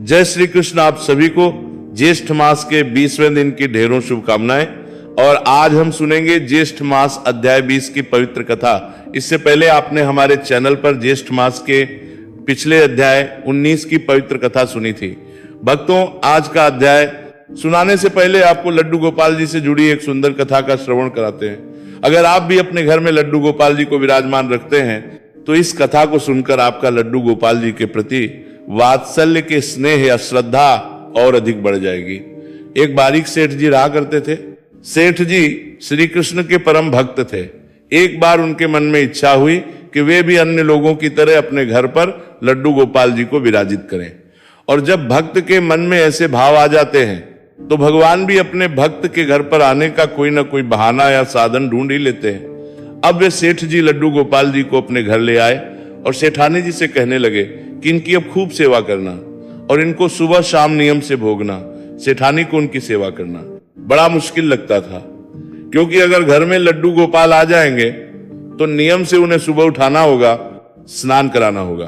जय श्री कृष्ण। आप सभी को ज्येष्ठ मास के 20वें दिन की ढेरों शुभकामनाएं। और आज हम सुनेंगे ज्येष्ठ मास अध्याय 20 की पवित्र कथा। इससे पहले आपने हमारे चैनल पर ज्येष्ठ मास के पिछले अध्याय 19 की पवित्र कथा सुनी थी। भक्तों, आज का अध्याय सुनाने से पहले आपको लड्डू गोपाल जी से जुड़ी एक सुंदर कथा का श्रवण कराते हैं। अगर आप भी अपने घर में लड्डू गोपाल जी को विराजमान रखते हैं तो इस कथा को सुनकर आपका लड्डू गोपाल जी के प्रति वात्सल्य के स्नेह या श्रद्धा और अधिक बढ़ जाएगी। एक बारीक सेठ जी रहा करते थे। सेठ जी श्री कृष्ण के परम भक्त थे। एक बार उनके मन में इच्छा हुई कि वे भी अन्य लोगों की तरह अपने घर पर लड्डू गोपाल जी को विराजित करें। और जब भक्त के मन में ऐसे भाव आ जाते हैं तो भगवान भी अपने भक्त के घर पर आने का कोई ना कोई बहाना या साधन ढूंढ ही लेते हैं। अब वे सेठ जी लड्डू गोपाल जी को अपने घर ले आए और सेठानी जी से कहने लगे कि इनकी अब खूब सेवा करना और इनको सुबह शाम नियम से भोगना। सेठानी को उनकी सेवा करना बड़ा मुश्किल लगता था, क्योंकि अगर घर में लड्डू गोपाल आ जाएंगे तो नियम से उन्हें सुबह उठाना होगा, स्नान कराना होगा,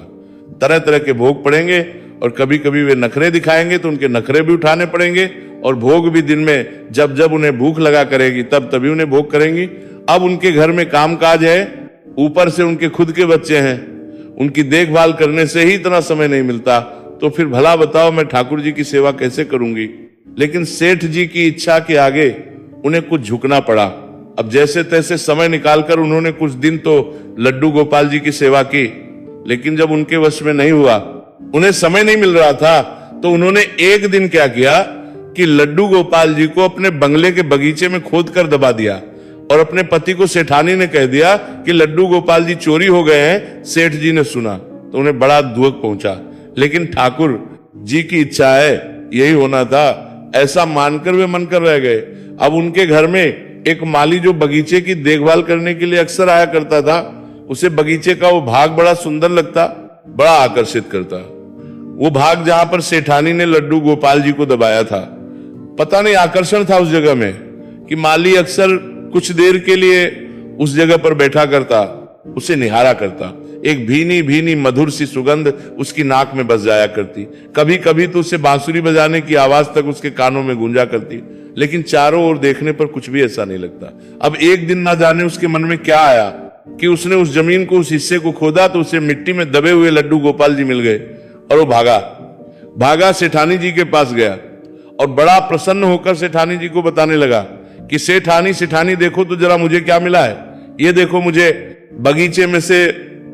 तरह तरह के भोग पड़ेंगे और कभी कभी वे नखरे दिखाएंगे तो उनके नखरे भी उठाने पड़ेंगे और भोग भी दिन में जब जब उन्हें भूख लगा करेगी तब तभी उन्हें भोग करेंगी। अब उनके घर में कामकाज है, ऊपर से उनके खुद के बच्चे हैं, उनकी देखभाल करने से ही इतना समय नहीं मिलता, तो फिर भला बताओ मैं ठाकुर जी की सेवा कैसे करूंगी। लेकिन सेठ जी की इच्छा के आगे उन्हें कुछ झुकना पड़ा। अब जैसे तैसे समय निकालकर उन्होंने कुछ दिन तो लड्डू गोपाल जी की सेवा की, लेकिन जब उनके वश में नहीं हुआ, उन्हें समय नहीं मिल रहा था, तो उन्होंने एक दिन क्या किया कि लड्डू गोपाल जी को अपने बंगले के बगीचे में खोद कर दबा दिया और अपने पति को सेठानी ने कह दिया कि लड्डू गोपाल जी चोरी हो गए हैं। सेठ जी ने सुना तो उन्हें बड़ा दुख पहुंचा, लेकिन ठाकुर जी की इच्छा है, यही होना था, ऐसा मानकर वे मन कर रह गए। अब उनके घर में एक माली जो बगीचे की देखभाल करने के लिए अक्सर आया करता था, उसे बगीचे का वो भाग बड़ा सुंदर लगता, बड़ा आकर्षित करता। वो भाग जहां पर सेठानी ने लड्डू गोपाल जी को दबाया था, पता नहीं आकर्षण था उस जगह में कि माली अक्सर कुछ देर के लिए उस जगह पर बैठा करता, उसे निहारा करता। एक भीनी भीनी मधुर सी सुगंध उसकी नाक में बस जाया करती। कभी कभी तो उसे बांसुरी बजाने की आवाज तक उसके कानों में गूंजा करती, लेकिन चारों ओर देखने पर कुछ भी ऐसा नहीं लगता। अब एक दिन ना जाने उसके मन में क्या आया कि उसने उस जमीन को, उस हिस्से को खोदा तो उसे मिट्टी में दबे हुए लड्डू गोपाल जी मिल गए और वो भागा सेठानी जी के पास गया और बड़ा प्रसन्न होकर सेठानी जी को बताने लगा कि सेठानी देखो तो जरा मुझे क्या मिला है। ये देखो, मुझे बगीचे में से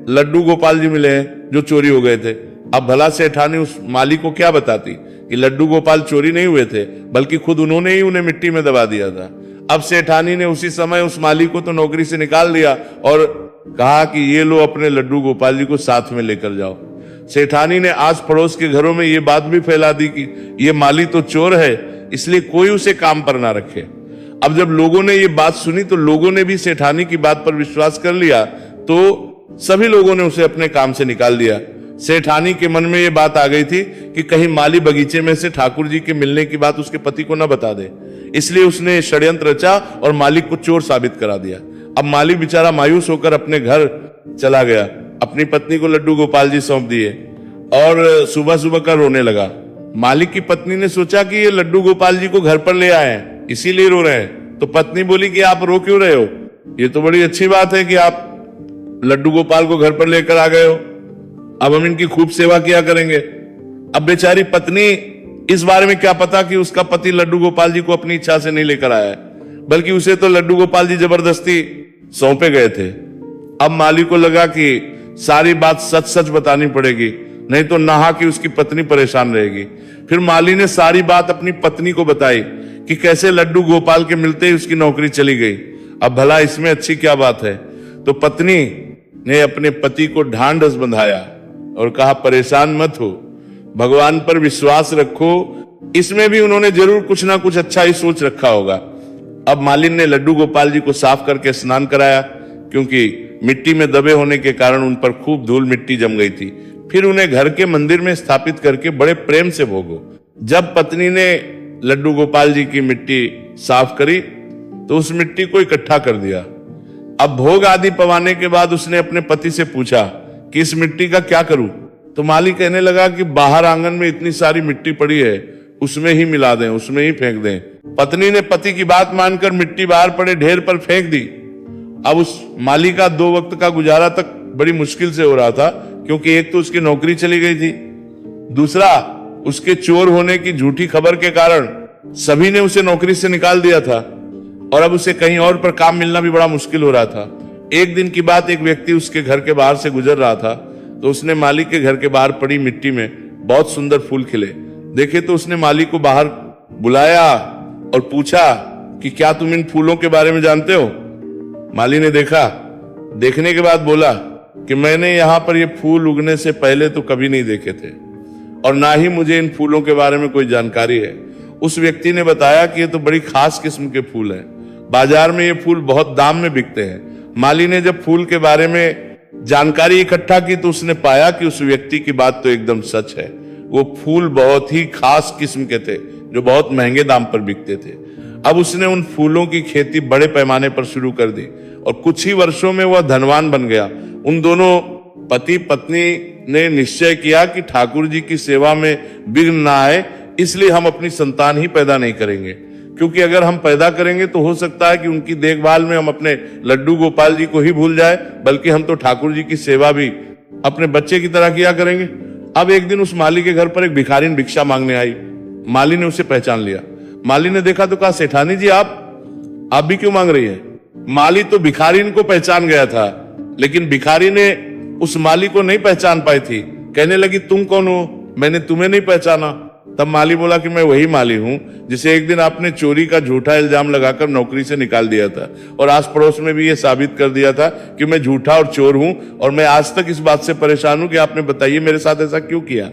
लड्डू गोपाल जी मिले हैं जो चोरी हो गए थे। अब भला सेठानी उस माली को क्या बताती कि लड्डू गोपाल चोरी नहीं हुए थे, बल्कि खुद उन्होंने ही उन्हें मिट्टी में दबा दिया था। अब सेठानी ने उसी समय उस माली को तो नौकरी से निकाल दिया और कहा कि ये लो अपने लड्डू गोपाल जी को साथ में लेकर जाओ। सेठानी ने आस पड़ोस के घरों में ये बात भी फैला दी कि ये माली तो चोर है, इसलिए कोई उसे काम पर ना रखे। अब जब लोगों ने ये बात सुनी तो लोगों ने भी सेठानी की बात पर विश्वास कर लिया, तो सभी लोगों ने उसे अपने काम से निकाल दिया। सेठानी के मन में ये बात आ गई थी कि कहीं माली बगीचे में से ठाकुर जी के मिलने की बात उसके पति को न बता दे, इसलिए उसने षड्यंत्र रचा और मालिक को चोर साबित करा दिया। अब मालिक बेचारा मायूस होकर अपने घर चला गया, अपनी पत्नी को लड्डू गोपाल जी सौंप दिए और सुबह सुबह का रोने लगा। मालिक की पत्नी ने सोचा कि ये लड्डू गोपाल जी को घर पर ले आए हैं, इसीलिए रो रहे हैं। तो पत्नी बोली कि आप रो क्यों रहे हो, ये तो बड़ी अच्छी बात है कि आप लड्डू गोपाल को घर पर लेकर आ गए हो, अब हम इनकी खूब सेवा किया करेंगे। अब बेचारी पत्नी, इस बारे में क्या पता कि उसका पति लड्डू गोपाल जी को अपनी इच्छा से नहीं लेकर आया है, बल्कि उसे तो लड्डू गोपाल जी जबरदस्ती सौंपे गए थे। अब माली को लगा कि सारी बात सच सच बतानी पड़ेगी, नहीं तो नहा कि उसकी पत्नी परेशान रहेगी। फिर माली ने सारी बात अपनी पत्नी को बताई कि कैसे लड्डू गोपाल के मिलते ही उसकी नौकरी चली गई। अब भला इसमें अच्छी क्या बात है। तो पत्नी ने अपने पति को ढांढस बंधाया और कहा परेशान मत हो, भगवान पर विश्वास रखो, इसमें भी उन्होंने जरूर कुछ ना कुछ अच्छा ही सोच रखा होगा। अब मालिन ने लड्डू गोपाल जी को साफ करके स्नान कराया, क्योंकि मिट्टी में दबे होने के कारण उन पर खूब धूल मिट्टी जम गई थी। फिर उन्हें घर के मंदिर में स्थापित करके बड़े प्रेम से भोगो। जब पत्नी ने लड्डू गोपाल जी की मिट्टी साफ करी तो उस मिट्टी को इकट्ठा कर दिया। अब भोग आदि पवाने के बाद उसने अपने पति से पूछा कि इस मिट्टी का क्या करूं। तो माली कहने लगा कि बाहर आंगन में इतनी सारी मिट्टी पड़ी है, उसमें ही मिला दें, उसमें ही फेंक दें। पत्नी ने पति की बात मानकर मिट्टी बाहर पड़े ढेर पर फेंक दी। अब उस माली का 2 वक्त का गुजारा तक बड़ी मुश्किल से हो रहा था, क्योंकि एक तो उसकी नौकरी चली गई थी, दूसरा उसके चोर होने की झूठी खबर के कारण सभी ने उसे नौकरी से निकाल दिया था, और अब उसे कहीं और पर काम मिलना भी बड़ा मुश्किल हो रहा था। एक दिन की बात, एक व्यक्ति उसके घर के बाहर से गुजर रहा था, तो उसने माली के घर के बाहर पड़ी मिट्टी में बहुत सुंदर फूल खिले देखे, तो उसने माली को बाहर बुलाया और पूछा कि क्या तुम इन फूलों के बारे में जानते हो? माली ने देखा, देखने के बाद बोला कि मैंने यहां पर ये फूल उगने से पहले तो कभी नहीं देखे थे, और ना ही मुझे इन फूलों के बारे में कोई जानकारी है। उस व्यक्ति ने बताया कि ये तो बड़ी खास किस्म के फूल हैं, बाजार में ये फूल बहुत दाम में बिकते हैं। माली ने जब फूल के बारे में जानकारी इकट्ठा की तो उसने पाया कि उस व्यक्ति की बात तो एकदम सच है। वो फूल बहुत ही खास किस्म के थे जो बहुत महंगे दाम पर बिकते थे। अब उसने उन फूलों की खेती बड़े पैमाने पर शुरू कर दी और कुछ ही वर्षों में वह धनवान बन गया। उन दोनों पति पत्नी ने निश्चय किया कि ठाकुर जी की सेवा में विघ्न ना आए, इसलिए हम अपनी संतान ही पैदा नहीं करेंगे, क्योंकि अगर हम पैदा करेंगे तो हो सकता है कि उनकी देखभाल में हम अपने लड्डू गोपाल जी को ही भूल जाए, बल्कि हम तो ठाकुर जी की सेवा भी अपने बच्चे की तरह किया करेंगे। अब एक दिन उस माली के घर पर एक भिखारिन भिक्षा मांगने आई। माली ने उसे पहचान लिया। माली ने देखा तो कहा, सेठानी जी आप भी क्यों मांग रही है? माली तो भिखारिन को पहचान गया था, लेकिन भिखारी ने उस माली को नहीं पहचान पाई थी। कहने लगी, तुम कौन हो? मैंने तुम्हें नहीं पहचाना। तब माली बोला कि मैं वही माली हूं जिसे एक दिन आपने चोरी का झूठा इल्जाम लगाकर नौकरी से निकाल दिया था, और आस पड़ोस में भी ये साबित कर दिया था कि मैं झूठा और चोर हूं, और मैं आज तक इस बात से परेशान हूं कि आपने बताइए मेरे साथ ऐसा क्यों किया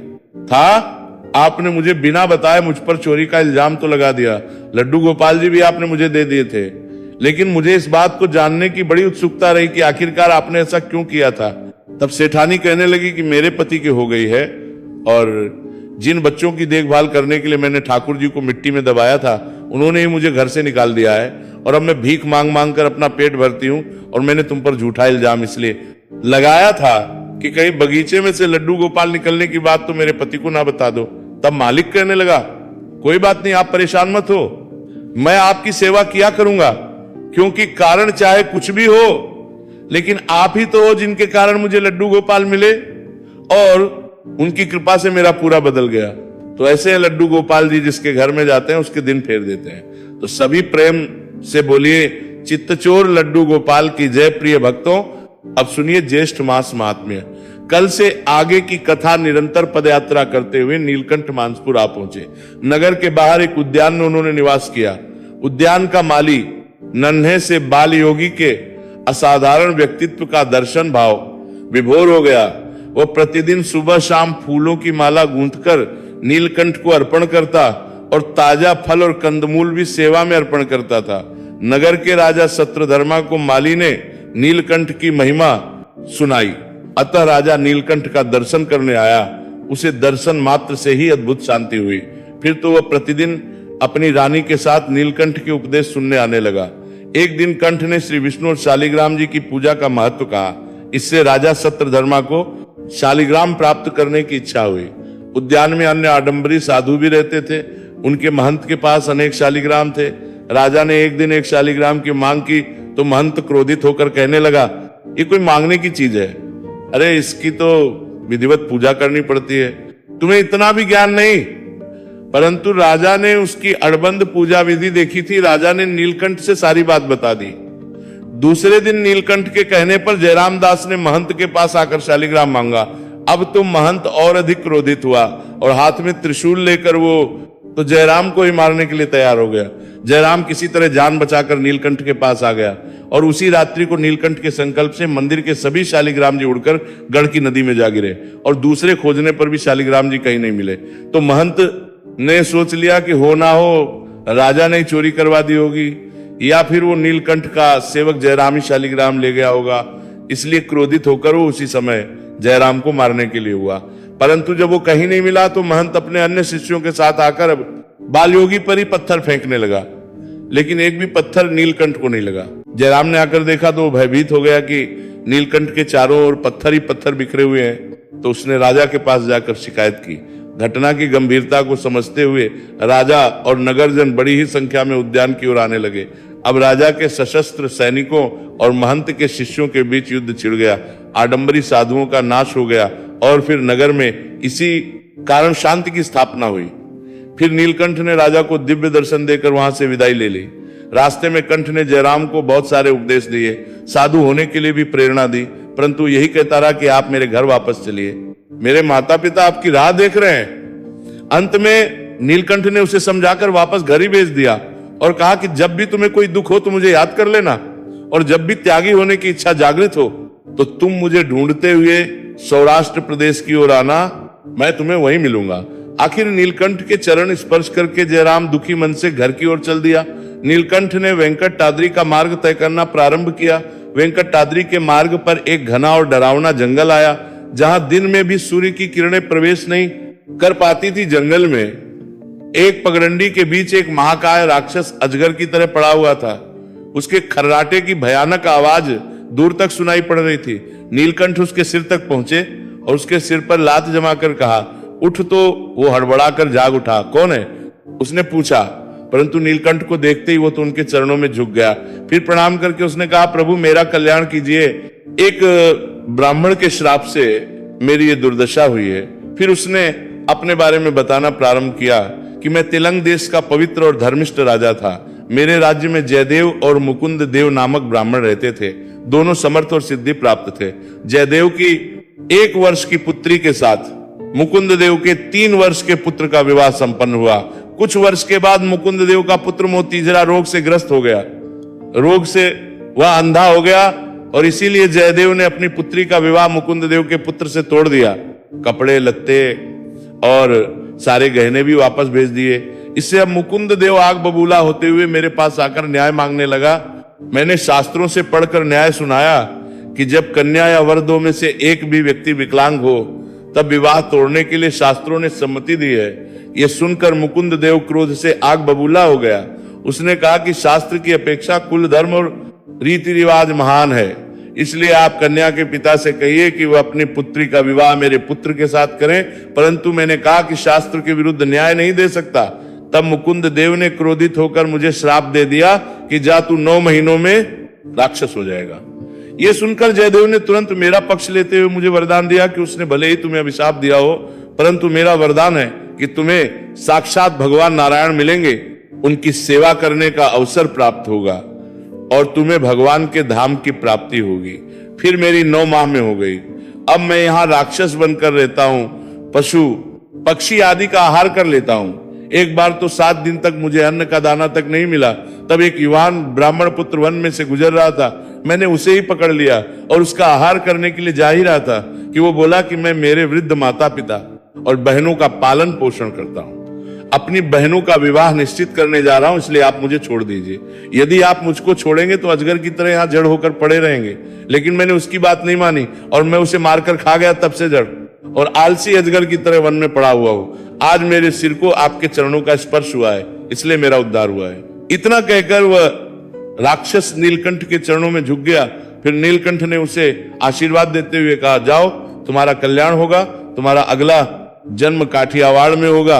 था। आपने मुझे बिना बताए मुझ पर चोरी का इल्जाम तो लगा दिया, लड्डू गोपाल जी भी आपने मुझे दे दिए थे, लेकिन मुझे इस बात को जानने की बड़ी उत्सुकता रही कि आखिरकार आपने ऐसा क्यों किया था। तब सेठानी कहने लगी कि मेरे पति की हो गई है, और जिन बच्चों की देखभाल करने के लिए मैंने ठाकुर जी को मिट्टी में दबाया था, उन्होंने ही मुझे घर से निकाल दिया है, और अब मैं भीख मांग मांग कर अपना पेट भरती हूं, और मैंने तुम पर झूठा इल्जाम इसलिए लगाया था कि कहीं बगीचे में से लड्डू गोपाल निकलने की बात तो मेरे पति को ना बता दो। तब मालिक कहने लगा, कोई बात नहीं, आप परेशान मत हो, मैं आपकी सेवा किया करूंगा, क्योंकि कारण चाहे कुछ भी हो, लेकिन आप ही तो हो जिनके कारण मुझे लड्डू गोपाल मिले, और उनकी कृपा से मेरा पूरा बदल गया। तो ऐसे हैं लड्डू गोपाल जी, जिसके घर में जाते हैं उसके दिन फेर देते हैं। तो सभी प्रेम से बोलिए, चित्तचोर लड्डू गोपाल की जय। प्रिय भक्तों, अब सुनिए ज्येष्ठ मास महात्म्य। कल से आगे की कथा निरंतर पदयात्रा करते हुए नीलकंठ मानसपुर आ पहुंचे। नगर के बाहर एक उद्यान में उन्होंने निवास किया। उद्यान का माली नन्हे से बाल योगी के असाधारण व्यक्तित्व का दर्शन भाव विभोर हो गया। वह प्रतिदिन सुबह शाम फूलों की माला गूंथकर नीलकंठ को अर्पण करता और ताजा फल और कंदमूल भी सेवा में अर्पण करता था। नगर के राजा सत्रधर्मा को माली ने नीलकंठ की महिमा सुनाई, अतः राजा नीलकंठ का दर्शन करने आया। उसे दर्शन मात्र से ही अद्भुत शांति हुई। फिर तो वह प्रतिदिन अपनी रानी के साथ नीलकंठ के उपदेश सुनने आने लगा। एक दिन कंठ ने श्री विष्णु और शालिग्राम जी की पूजा का महत्व कहा। इससे राजा सत्रधर्मा को शालिग्राम प्राप्त करने की इच्छा हुई। उद्यान में अन्य आडंबरी साधु भी रहते थे। उनके महंत के पास अनेक शालिग्राम थे। राजा ने एक दिन एक शालिग्राम की मांग की तो महंत क्रोधित होकर कहने लगा, ये कोई मांगने की चीज है? अरे इसकी तो विधिवत पूजा करनी पड़ती है, तुम्हें इतना भी ज्ञान नहीं। परंतु राजा ने उसकी अड़बंद पूजा विधि देखी थी। राजा ने नीलकंठ से सारी बात बता दी। दूसरे दिन नीलकंठ के कहने पर जयराम दास ने महंत के पास आकर शालिग्राम मांगा। अब तो महंत और अधिक क्रोधित हुआ और हाथ में त्रिशूल लेकर वो तो जयराम को ही मारने के लिए तैयार हो गया। जयराम किसी तरह जान बचाकर नीलकंठ के पास आ गया और उसी रात्रि को नीलकंठ के संकल्प से मंदिर के सभी शालिग्राम जी उड़कर गढ़ की नदी में जा गिरे और दूसरे खोजने पर भी शालिग्राम जी कहीं नहीं मिले। तो महंत ने सोच लिया कि हो ना हो राजा ने चोरी करवा दी होगी या फिर वो नीलकंठ का सेवक जयराम ही शालिग्राम ले गया होगा। इसलिए क्रोधित होकर वो उसी समय जयराम को मारने के लिए हुआ। परंतु जब वो कहीं नहीं मिला तो महंत अपने अन्य शिष्यों के साथ आकर बालयोगी पर ही पत्थर फेंकने लगा, लेकिन एक भी पत्थर नीलकंठ को नहीं लगा। जयराम ने आकर देखा तो वो भयभीत हो गया कि नीलकंठ के चारों ओर पत्थर ही पत्थर बिखरे हुए हैं। तो उसने राजा के पास जाकर शिकायत की। घटना की गंभीरता को समझते हुए राजा और नगरजन बड़ी ही संख्या में उद्यान की ओर आने लगे। अब राजा के सशस्त्र सैनिकों और महंत के शिष्यों के बीच युद्ध छिड़ गया। आडंबरी साधुओं का नाश हो गया और फिर नगर में इसी कारण शांति की स्थापना हुई। फिर नीलकंठ ने राजा को दिव्य दर्शन देकर वहां से विदाई ले ली। रास्ते में कंठ ने जयराम को बहुत सारे उपदेश दिए, साधु होने के लिए भी प्रेरणा दी, परंतु यही कहता रहा कि आप मेरे घर वापस चलिए, मेरे माता पिता आपकी राह देख रहे हैं। अंत में नीलकंठ ने उसे समझाकर वापस घर ही भेज दिया और कहा कि जब भी तुम्हें कोई दुख हो तो मुझे याद कर लेना, और जब भी त्यागी होने की इच्छा जागृत हो तो तुम मुझे ढूंढते हुए सौराष्ट्र प्रदेश की ओर आना, मैं तुम्हें वहीं मिलूंगा। आखिर नीलकंठ के चरण स्पर्श करके जयराम दुखी मन से घर की ओर चल दिया। नीलकंठ ने वेंकटाद्रि का मार्ग तय करना प्रारंभ किया। वेंकटाद्रि के मार्ग पर एक घना और डरावना जंगल आया, जहां दिन में भी सूर्य की किरणें प्रवेश नहीं कर पाती थी। जंगल में एक पगडंडी के बीच एक महाकाय राक्षस अजगर की तरह पड़ा हुआ था। उसके खर्राटे की भयानक आवाज दूर तक सुनाई पड़ रही थी। नीलकंठ उसके सिर तक पहुंचे और उसके सिर पर लात जमाकर कहा, उठ। तो वो हड़बड़ाकर जाग उठा। कौन है? उसने पूछा, परंतु नीलकंठ को देखते ही वो तो उनके चरणों में झुक गया। फिर प्रणाम करके उसने कहा, प्रभु मेरा कल्याण कीजिए, एक ब्राह्मण के श्राप से मेरी ये दुर्दशा हुई है। फिर उसने अपने बारे में बताना प्रारंभ किया कि मैं तेलंग देश का पवित्र और धर्मिष्ठ राजा था। मेरे राज्य में जयदेव और मुकुंद देव नामक ब्राह्मण रहते थे। दोनों समर्थ और सिद्धि प्राप्त थे। जयदेव की 1 वर्ष की पुत्री के साथ मुकुंद देव के 3 वर्ष के पुत्र का विवाह संपन्न हुआ। कुछ वर्ष के बाद मुकुंद देव का पुत्र मोतीजरा रोग से ग्रस्त हो गया। रोग से वह अंधा हो गया और इसीलिए जयदेव ने अपनी पुत्री का विवाह मुकुंद देव के पुत्र से तोड़ दिया। कपड़े लत्ते और सारे गहने भी वापस भेज दिए। इससे अब मुकुंद देव आग बबूला होते हुए मेरे पास आकर न्याय मांगने लगा। मैंने शास्त्रों से पढ़कर न्याय सुनाया कि जब कन्या या वर दो में से एक भी व्यक्ति विकलांग हो तब विवाह तोड़ने के लिए शास्त्रों ने सम्मति दी है। यह सुनकर मुकुंद देव क्रोध से आग बबूला हो गया। उसने कहा कि शास्त्र की अपेक्षा कुल धर्म और रीति रिवाज महान है, इसलिए आप कन्या के पिता से कहिए कि वह अपनी पुत्री का विवाह मेरे पुत्र के साथ करें। परंतु मैंने कहा कि शास्त्र के विरुद्ध न्याय नहीं दे सकता। तब मुकुंद देव ने क्रोधित होकर मुझे श्राप दे दिया कि जा तू 9 महीनों में राक्षस हो जाएगा। यह सुनकर जयदेव ने तुरंत मेरा पक्ष लेते हुए मुझे वरदान दिया कि उसने भले ही तुम्हें अभिशाप दिया हो, परंतु मेरा वरदान है कि तुम्हें साक्षात भगवान नारायण मिलेंगे, उनकी सेवा करने का अवसर प्राप्त होगा और तुम्हें भगवान के धाम की प्राप्ति होगी। फिर मेरी 9 माह में हो गई। अब मैं यहाँ राक्षस बनकर रहता हूँ, पशु पक्षी आदि का आहार कर लेता हूँ। एक बार तो 7 दिन तक मुझे अन्न का दाना तक नहीं मिला। तब एक युवान ब्राह्मण पुत्र वन में से गुजर रहा था। मैंने उसे ही पकड़ लिया और उसका आहार करने के लिए जा ही रहा था कि वो बोला कि मैं मेरे वृद्ध माता पिता और बहनों का पालन पोषण करता हूँ। अपनी बहनों का विवाह निश्चित करने जा रहा हूं, इसलिए आप मुझे छोड़ दीजिए। यदि आप मुझको छोड़ेंगे तो अजगर की तरह यहाँ जड़ होकर पड़े रहेंगे। लेकिन मैंने उसकी बात नहीं मानी और मैं उसे मारकर खा गया। तब से जड़ और आलसी अजगर की तरह वन में पड़ा हुआ हूं। आज मेरे सिर को आपके चरणों का स्पर्श हुआ है, इसलिए मेरा उद्धार हुआ है। इतना कहकर वह राक्षस नीलकंठ के चरणों में झुक गया। फिर नीलकंठ ने उसे आशीर्वाद देते हुए कहा, जाओ तुम्हारा कल्याण होगा, तुम्हारा अगला जन्म काठियावाड़ में होगा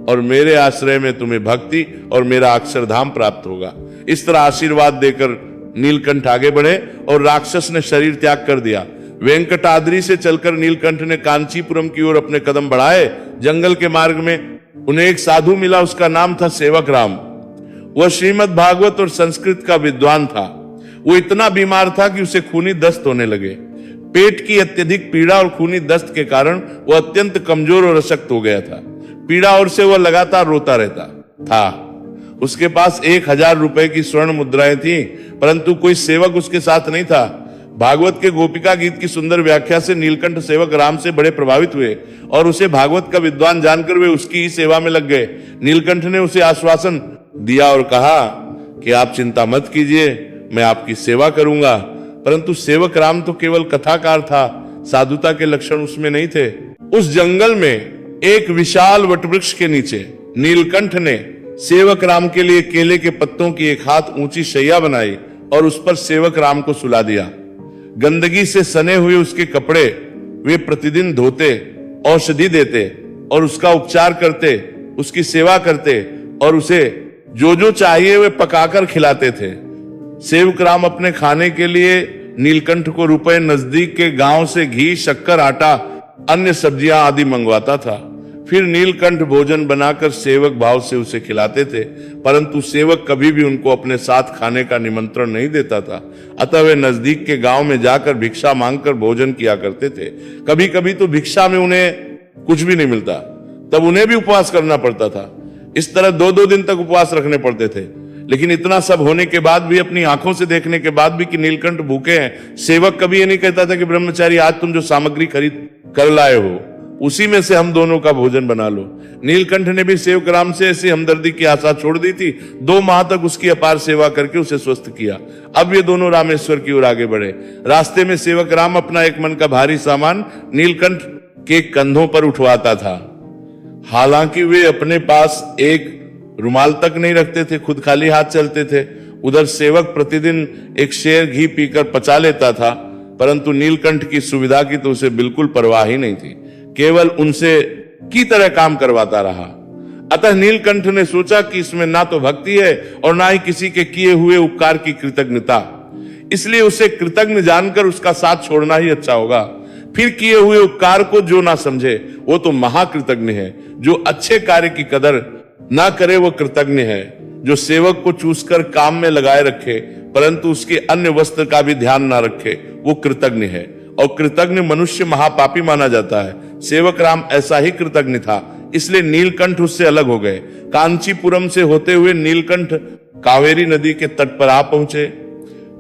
और मेरे आश्रय में तुम्हें भक्ति और मेरा अक्षरधाम प्राप्त होगा। इस तरह आशीर्वाद देकर नीलकंठ आगे बढ़े और राक्षस ने शरीर त्याग कर दिया। वेंकटाद्रि से चलकर नीलकंठ ने कांचीपुरम की ओर अपने कदम बढ़ाए। जंगल के मार्ग में उन्हें एक साधु मिला, उसका नाम था सेवक राम। वह श्रीमद् भागवत और संस्कृत का विद्वान था। वो इतना बीमार था कि उसे खूनी दस्त होने लगे। पेट की अत्यधिक पीड़ा और खूनी दस्त के कारण वह अत्यंत कमजोर और अशक्त हो गया था। पीड़ा और से वह लगातार रोता रहता था। उसके पास 1000 रुपए की स्वर्ण मुद्राएं थी, परंतु कोई सेवक उसके साथ नहीं था। भागवत के गोपिका गीत की सुंदर व्याख्या से नीलकंठ सेवक राम से बड़े प्रभावित हुए और उसे भागवत का विद्वान जानकर वे उसकी ही सेवा में लग गए। नीलकंठ ने उसे आश्वासन दिया और कहा कि आप चिंता मत कीजिए, मैं आपकी सेवा करूंगा। परंतु सेवक राम तो केवल कथाकार था, साधुता के लक्षण उसमें नहीं थे। उस जंगल में एक विशाल वटवृक्ष के नीचे नीलकंठ ने सेवक राम के लिए केले के पत्तों की 1 हाथ ऊंची शैया बनाई और उस पर सेवक राम को सुला दिया। गंदगी से सने हुए उसके कपड़े वे प्रतिदिन धोते, औषधि देते और उसका उपचार करते, उसकी सेवा करते और उसे जो जो चाहिए वे पकाकर खिलाते थे। सेवक राम अपने खाने के लिए नीलकंठ को रुपए नजदीक के गांव से घी, शक्कर, आटा, अन्य सब्जियां आदि मंगवाता था। फिर नीलकंठ भोजन बनाकर सेवक भाव से उसे खिलाते थे, परंतु सेवक कभी भी उनको अपने साथ खाने का निमंत्रण नहीं देता था। अतः वे नजदीक के गांव में जाकर भिक्षा मांगकर भोजन किया करते थे। कभी कभी तो भिक्षा में उन्हें कुछ भी नहीं मिलता, तब उन्हें भी उपवास करना पड़ता था। इस तरह 2-2 दिन तक उपवास रखने पड़ते थे। लेकिन इतना सब होने के बाद भी, अपनी आंखों से देखने के बाद भी कि नीलकंठ भूखे हैं, सेवक कभी ये नहीं कहता था कि ब्रह्मचारी आज तुम जो सामग्री खरीद कर लाए हो उसी में से हम दोनों का भोजन बना लो। नीलकंठ ने भी सेवक राम से ऐसी हमदर्दी की आशा छोड़ दी थी। 2 माह तक उसकी अपार सेवा करके उसे स्वस्थ किया। अब ये दोनों रामेश्वर की ओर आगे बढ़े। रास्ते में सेवक राम अपना एक मन का भारी सामान नीलकंठ के कंधों पर उठवाता था। हालांकि वे अपने पास एक रुमाल तक नहीं रखते थे, खुद खाली हाथ चलते थे। उधर सेवक प्रतिदिन एक शेर घी पीकर पचा लेता था, परंतु नीलकंठ की सुविधा की तो उसे बिल्कुल परवाह ही नहीं थी, केवल उनसे की तरह काम करवाता रहा। अतः नीलकंठ ने सोचा कि इसमें ना तो भक्ति है और ना ही किसी के किए हुए उपकार की कृतज्ञता, इसलिए उसे कृतज्ञ जानकर उसका साथ छोड़ना ही अच्छा होगा। फिर किए हुए उपकार को जो ना समझे वो तो महाकृतज्ञ है। जो अच्छे कार्य की कदर ना करे वो कृतज्ञ है। जो सेवक को चूसकर काम में लगाए रखे परंतु उसके अन्य वस्त्र का भी ध्यान ना रखे वो कृतज्ञ है, और कृतज्ञ मनुष्य महापापी माना जाता है। सेवक राम ऐसा ही कृतज्ञ था, इसलिए नीलकंठ उससे अलग हो गए। कांचीपुरम से होते हुए नीलकंठ कावेरी नदी के तट पर आ पहुंचे।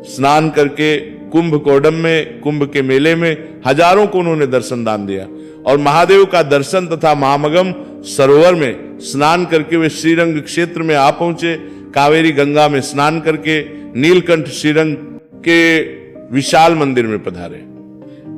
स्नान करके कुंभकोणम में, कुंभ के मेले में हजारों को उन्होंने दर्शन दान दिया, और महादेव का दर्शन तथा महामगम सरोवर में स्नान करके वे श्रीरंग क्षेत्र में आ पहुंचे। कावेरी गंगा में स्नान करके नीलकंठ श्रीरंग के विशाल मंदिर में पधारे।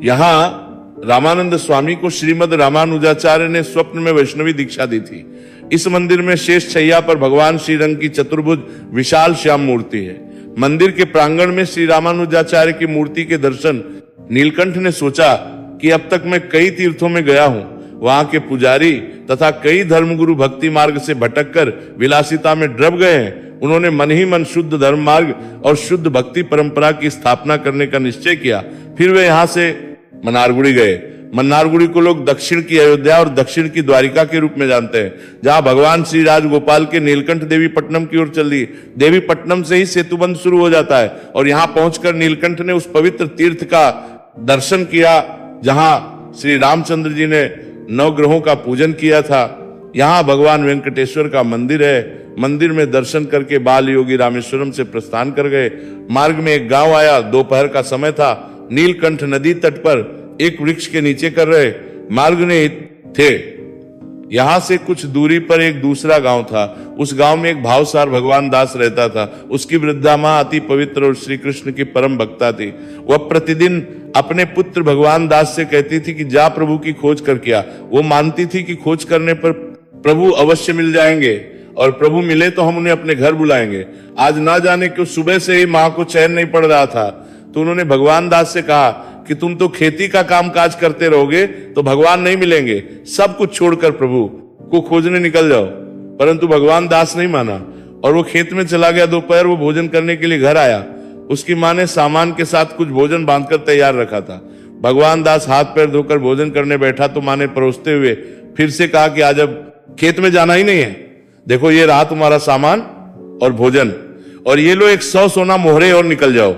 यहां रामानंद स्वामी को श्रीमद रामानुजाचार्य ने स्वप्न में वैष्णवी दीक्षा दी थी। इस मंदिर में शेष शैया पर भगवान श्रीरंग की चतुर्भुज विशाल श्याम मूर्ति है। मंदिर के प्रांगण में श्री रामानुजाचार्य की मूर्ति के दर्शन नीलकंठ ने सोचा कि अब तक मैं कई तीर्थों में गया हूं, वहां के पुजारी तथा कई धर्मगुरु भक्ति मार्ग से भटककर विलासिता में डूब गए हैं। उन्होंने मन ही मन शुद्ध धर्म मार्ग और शुद्ध भक्ति परंपरा की स्थापना करने का निश्चय किया। फिर वे यहाँ से मन्नारगुड़ी गए। मन्नारगुड़ी को लोग दक्षिण की अयोध्या और दक्षिण की द्वारिका के रूप में जानते हैं, जहां भगवान श्री राजगोपाल के नीलकंठ देवीपट्टनम की ओर चल दी। देवीपट्टनम से ही सेतुबंध शुरू हो जाता है, और यहां पहुंचकर नीलकंठ ने उस पवित्र तीर्थ का दर्शन किया जहां श्री रामचंद्र जी ने 9 ग्रहों का पूजन किया था। यहां भगवान वेंकटेश्वर का मंदिर है। मंदिर में दर्शन करके बाल योगी रामेश्वरम से प्रस्थान कर गए। मार्ग में एक गांव आया। दोपहर का समय था। नीलकंठ नदी तट पर एक वृक्ष के नीचे कर रहे मार्ग में थे। यहां से कुछ दूरी पर एक दूसरा गांव था। उस गांव में एक भावसार भगवान दास रहता था। उसकी वृद्धा मां अति पवित्र और श्री कृष्ण की परम भक्ता थी। वह प्रतिदिन अपने पुत्र भगवान दास से कहती थी कि जा प्रभु की खोज कर क्या। वो मानती थी कि खोज करने पर प्रभु अवश्य मिल जाएंगे, और प्रभु मिले तो हम उन्हें अपने घर बुलाएंगे। आज ना जाने क्यों सुबह से ही मां को चैन नहीं पड़ रहा था, तो उन्होंने भगवान दास से कहा कि तुम तो खेती का काम काज करते रहोगे तो भगवान नहीं मिलेंगे, सब कुछ छोड़कर प्रभु को खोजने निकल जाओ। परंतु भगवान दास नहीं माना और वो खेत में चला गया। दोपहर वो भोजन करने के लिए घर आया। उसकी मां ने सामान के साथ कुछ भोजन बांधकर तैयार रखा था। भगवान दास हाथ पैर धोकर भोजन करने बैठा तो मां ने परोसते हुए फिर से कहा कि आज अब खेत में जाना ही नहीं है। देखो ये रहा तुम्हारा सामान और भोजन, और ये लो 100 सोना मोहरे और निकल जाओ।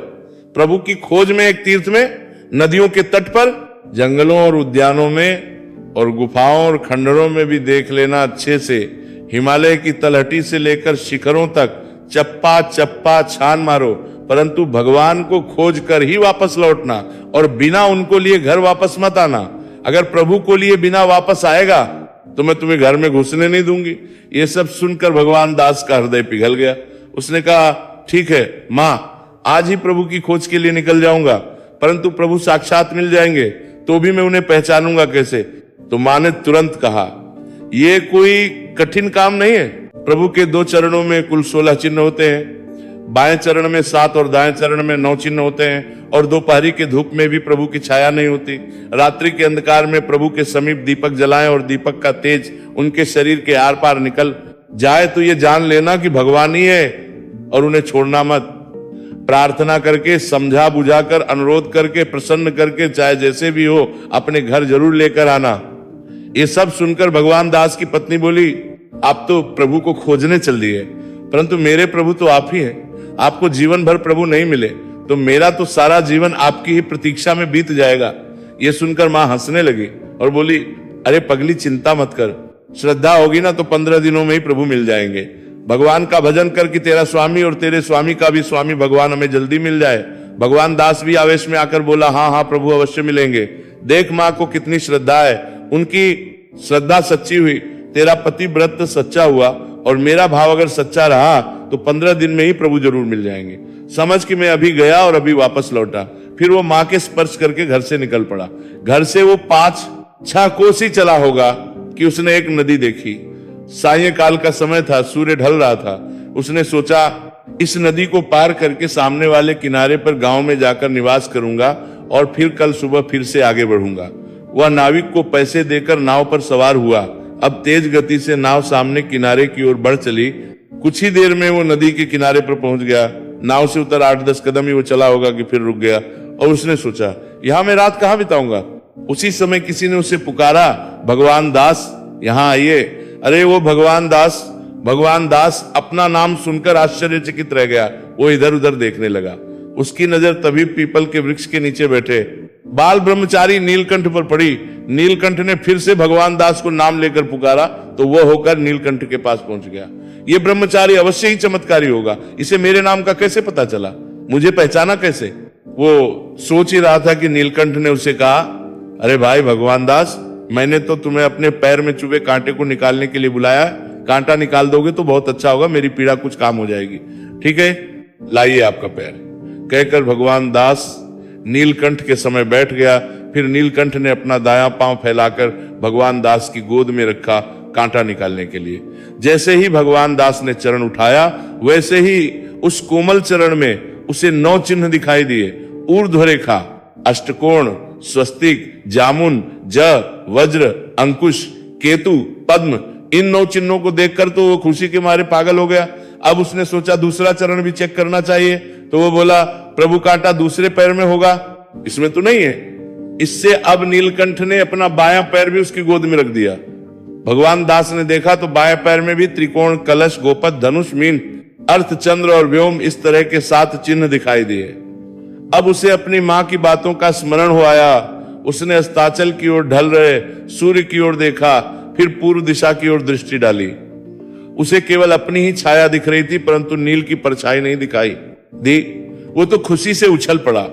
प्रभु की खोज में एक तीर्थ में, नदियों के तट पर, जंगलों और उद्यानों में और गुफाओं और खंडरों में भी देख लेना अच्छे से। हिमालय की तलहटी से लेकर शिखरों तक चप्पा चप्पा छान मारो, परंतु भगवान को खोज कर ही वापस लौटना, और बिना उनको लिए घर वापस मत आना। अगर प्रभु को लिए बिना वापस आएगा तो मैं तुम्हें घर में घुसने नहीं दूंगी। ये सब सुनकर भगवान दास का हृदय पिघल गया। उसने कहा ठीक है मां, आज ही प्रभु की खोज के लिए निकल जाऊंगा, परंतु प्रभु साक्षात मिल जाएंगे तो भी मैं उन्हें पहचानूंगा कैसे। तो मां ने तुरंत कहा ये कोई कठिन काम नहीं है। प्रभु के 2 चरणों में कुल 16 चिन्ह होते हैं। बाएं चरण में 7 और दाएं चरण में 9 चिन्ह होते हैं और दोपहरी के धूप में भी प्रभु की छाया नहीं होती। रात्रि के अंधकार में प्रभु के समीप दीपक जलाएं और दीपक का तेज उनके शरीर के आर पार निकल जाए तो ये जान लेना कि भगवान ही है और उन्हें छोड़ना मत। प्रार्थना करके, समझा बुझाकर, अनुरोध करके, प्रसन्न करके, चाहे जैसे भी हो, अपने घर जरूर लेकर आना। ये सब सुनकर भगवान दास की पत्नी बोली, आप तो प्रभु को खोजने चल दिए, परंतु मेरे प्रभु तो आप ही हैं। आपको जीवन भर प्रभु नहीं मिले तो मेरा तो सारा जीवन आपकी ही प्रतीक्षा में बीत जाएगा। ये सुनकर मां हंसने लगी और बोली, अरे पगली, चिंता मत कर, श्रद्धा होगी ना तो 15 दिनों में ही प्रभु मिल जाएंगे। भगवान का भजन कर कि तेरा स्वामी और तेरे स्वामी का भी स्वामी भगवान हमें जल्दी मिल जाए। भगवान दास भी आवेश में आकर बोला, हाँ हाँ प्रभु अवश्य मिलेंगे। देख मां को कितनी श्रद्धा है, उनकी श्रद्धा सच्ची हुई, तेरा पति व्रत सच्चा हुआ और मेरा भाव अगर सच्चा रहा तो 15 दिन में ही प्रभु जरूर मिल जाएंगे। समझ कि मैं अभी गया और अभी वापस लौटा। फिर वो मां के स्पर्श करके घर से निकल पड़ा। घर से वो 5-6 कोस ही चला होगा कि उसने एक नदी देखी। सायंकाल का समय था, सूर्य ढल रहा था। उसने सोचा इस नदी को पार करके सामने वाले किनारे पर गांव में जाकर निवास करूंगा और फिर कल सुबह फिर से आगे बढ़ूंगा। वह नाविक को पैसे देकर नाव पर सवार हुआ। अब तेज गति से नाव सामने किनारे की ओर बढ़ चली। कुछ ही देर में वो नदी के किनारे पर पहुंच गया। नाव से उतर 8-10 कदम ही वो चला होगा कि फिर रुक गया और उसने सोचा, यहां मैं रात कहां बिताऊंगा। उसी समय किसी ने उसे पुकारा, भगवान दास यहां आइए। अरे वो भगवान दास अपना नाम सुनकर आश्चर्यचकित रह गया। वो इधर उधर देखने लगा। उसकी नजर तभी पीपल के वृक्ष के नीचे बैठे बाल ब्रह्मचारी नीलकंठ पर पड़ी। नीलकंठ ने फिर से भगवान दास को नाम लेकर पुकारा तो वह होकर नीलकंठ के पास पहुंच गया। ये ब्रह्मचारी अवश्य ही चमत्कारी होगा, इसे मेरे नाम का कैसे पता चला, मुझे पहचाना कैसे। वो सोच ही रहा था कि नीलकंठ ने उसे कहा, अरे भाई भगवान दास, मैंने तो तुम्हें अपने पैर में चुभे कांटे को निकालने के लिए बुलाया। कांटा निकाल दोगे तो बहुत अच्छा होगा, मेरी पीड़ा कुछ काम हो जाएगी। ठीक है, लाइए आपका पैर। कहकर भगवान दास नीलकंठ के समय बैठ गया। फिर नीलकंठ ने अपना दायां पांव फैलाकर भगवान दास की गोद में रखा कांटा निकालने के लिए। जैसे ही भगवान दास ने चरण उठाया वैसे ही उस कोमल चरण में उसे 9 चिन्ह दिखाई दिए। ऊर्ध्व रेखा, अष्टकोण, स्वस्तिक, जामुन, ज, वज्र, अंकुश, केतु, पद्म। इन 9 चिन्हों को देखकर तो वो खुशी के मारे पागल हो गया। अब उसने सोचा दूसरा चरण भी चेक करना चाहिए, तो वो बोला, प्रभु कांटा दूसरे पैर में होगा, इसमें तो नहीं है। इससे अब नीलकंठ ने अपना बायां पैर भी उसकी गोद में रख दिया। भगवान दास ने देखा तो बाएं पैर में भी त्रिकोण, कलश, गोपद, धनुष, मीन, अर्थ, चंद्र और व्योम इस तरह के 7 चिन्ह दिखाई दिए। अब उसे अपनी मां की बातों का स्मरण हो आया। उसने अस्ताचल की ओर ढल रहे सूर्य की ओर देखा, फिर पूर्व दिशा की ओर दृष्टि डाली। उसे केवल अपनी ही छाया दिख रही थी, परंतु नील की परछाई नहीं दिखाई दी। वो तो खुशी से उछल पड़ा।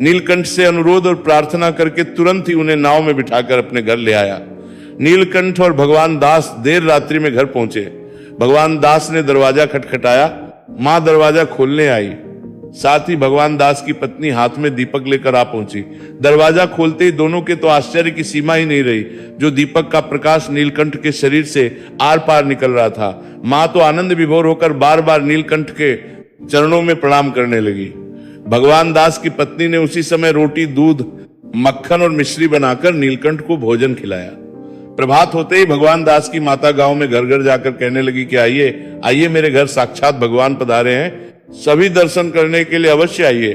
नीलकंठ से अनुरोध और प्रार्थना करके तुरंत ही उन्हें नाव में बिठाकर अपने घर ले आया। नीलकंठ और भगवान दास देर रात्रि में घर पहुंचे। भगवान दास ने दरवाजा खटखटाया। मां दरवाजा खोलने आई। साथ ही भगवान दास की पत्नी हाथ में दीपक लेकर आ पहुंची। दरवाजा खोलते ही दोनों के तो आश्चर्य की सीमा ही नहीं रही। जो दीपक का प्रकाश नीलकंठ के शरीर से आर पार निकल रहा था। मां तो आनंद विभोर होकर बार बार नीलकंठ के चरणों में प्रणाम करने लगी। भगवान दास की पत्नी ने उसी समय रोटी, दूध, मक्खन और मिश्री बनाकर नीलकंठ को भोजन खिलाया। प्रभात होते ही भगवान दास की माता गांव में घर घर जाकर कहने लगी कि आइए आइए, मेरे घर साक्षात भगवान पधारे हैं, सभी दर्शन करने के लिए अवश्य आइए।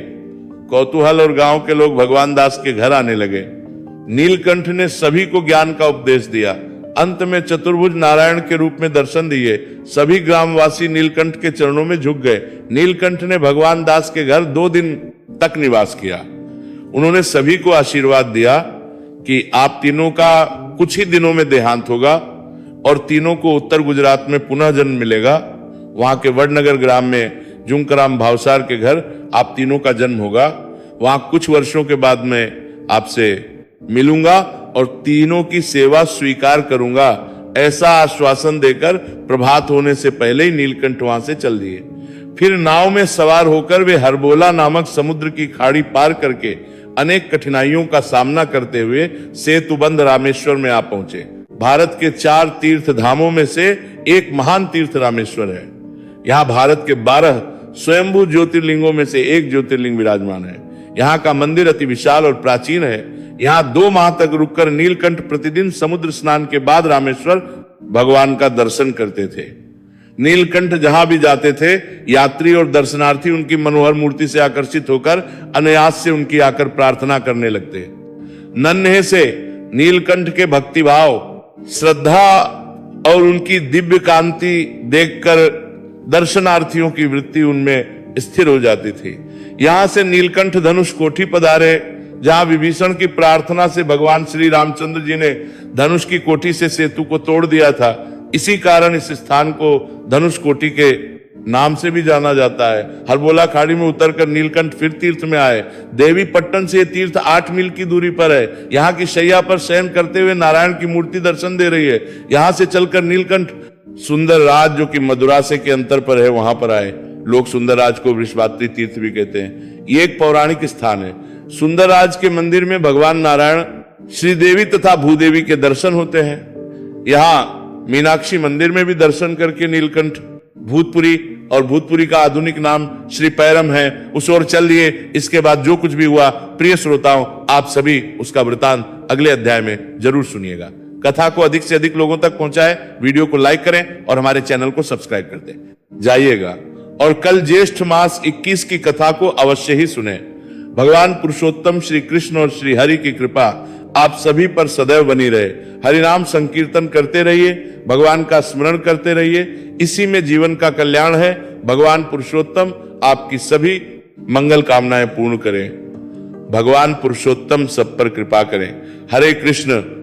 कौतूहल और गांव के लोग भगवान दास के घर आने लगे। नीलकंठ ने सभी को ज्ञान का उपदेश दिया। अंत में चतुर्भुज नारायण के रूप में दर्शन दिए। सभी ग्रामवासी नीलकंठ के चरणों में झुक गए। नीलकंठ ने भगवान दास के घर 2 दिन तक निवास किया। उन्होंने सभी को आशीर्वाद दिया कि आप तीनों का कुछ ही दिनों में देहांत होगा और तीनों को उत्तर गुजरात में पुनः जन्म मिलेगा। वहां के वडनगर ग्राम में जुंकराम भावसार के घर आप तीनों का जन्म होगा। वहां कुछ वर्षों के बाद मैं आपसे मिलूंगा और तीनों की सेवा स्वीकार करूंगा, ऐसा आश्वासन देकर प्रभात होने से पहले ही नीलकंठ वहां से चल दिए। फिर नाव में सवार होकर वे हरबोला नामक समुद्र की खाड़ी पार करके अनेक कठिनाइयों का सामना करते हुए सेतुबंध रामेश्वर में आ पहुंचे। भारत के 4 तीर्थ धामों में से एक महान तीर्थ रामेश्वर है। यहाँ भारत के 12 स्वयंभू ज्योतिर्लिंगों में से एक ज्योतिर्लिंग विराजमान है। यहाँ का मंदिर अति विशाल और प्राचीन है। यहाँ 2 माह तक रुककर नीलकंठ प्रतिदिन समुद्र स्नान के बाद रामेश्वर भगवान का दर्शन करते थे। नीलकंठ जहां भी जाते थे, यात्री और दर्शनार्थी उनकी मनोहर मूर्ति से आकर्षित होकर अनायास से उनकी आकर प्रार्थना करने लगते। नन्हे से नीलकंठ के भक्तिभाव, श्रद्धा और उनकी दिव्य कांति देखकर दर्शनार्थियों की वृत्ति उनमें स्थिर हो जाती थी। यहां से नीलकंठ धनुष कोठी पधारे, जहां विभीषण की प्रार्थना से भगवान श्री रामचंद्र जी ने धनुष की कोठी से सेतु को तोड़ दिया था। इसी कारण इस स्थान को धनुष कोठी के नाम से भी जाना जाता है। हरबोला खाड़ी में उतरकर नीलकंठ फिर तीर्थ में आए। देवी पट्टन से तीर्थ 8 मील की दूरी पर है। यहाँ की शैया पर शयन करते हुए नारायण की मूर्ति दर्शन दे रही है। यहाँ से चलकर नीलकंठ सुंदर राज, जो कि मदुरा से के अंतर पर है, वहां पर आए। लोग सुंदर राज को वृषभाद्री तीर्थ भी कहते हैं। ये एक पौराणिक स्थान है। सुंदर राज के मंदिर में भगवान नारायण, श्रीदेवी तथा भूदेवी के दर्शन होते हैं। यहाँ मीनाक्षी मंदिर में भी दर्शन करके नीलकंठ भूतपुरी, और भूतपुरी का आधुनिक नाम श्री पैरम है, उस ओर चल लिए। इसके बाद जो कुछ भी हुआ, प्रिय श्रोताओं, आप सभी उसका वृतांत अगले अध्याय में जरूर सुनिएगा। कथा को अधिक से अधिक लोगों तक पहुंचाएं, वीडियो को लाइक करें और हमारे चैनल को सब्सक्राइब कर दें। जाइएगा और कल ज्येष्ठ मास 21 की कथा को अवश्य ही सुने। भगवान पुरुषोत्तम श्री कृष्ण और श्री हरि की कृपा आप सभी पर सदैव बनी रहे। हरिनाम संकीर्तन करते रहिए, भगवान का स्मरण करते रहिए, इसी में जीवन का कल्याण है। भगवान पुरुषोत्तम आपकी सभी मंगल कामनाएं पूर्ण करें। भगवान पुरुषोत्तम सब पर कृपा करें। हरे कृष्ण।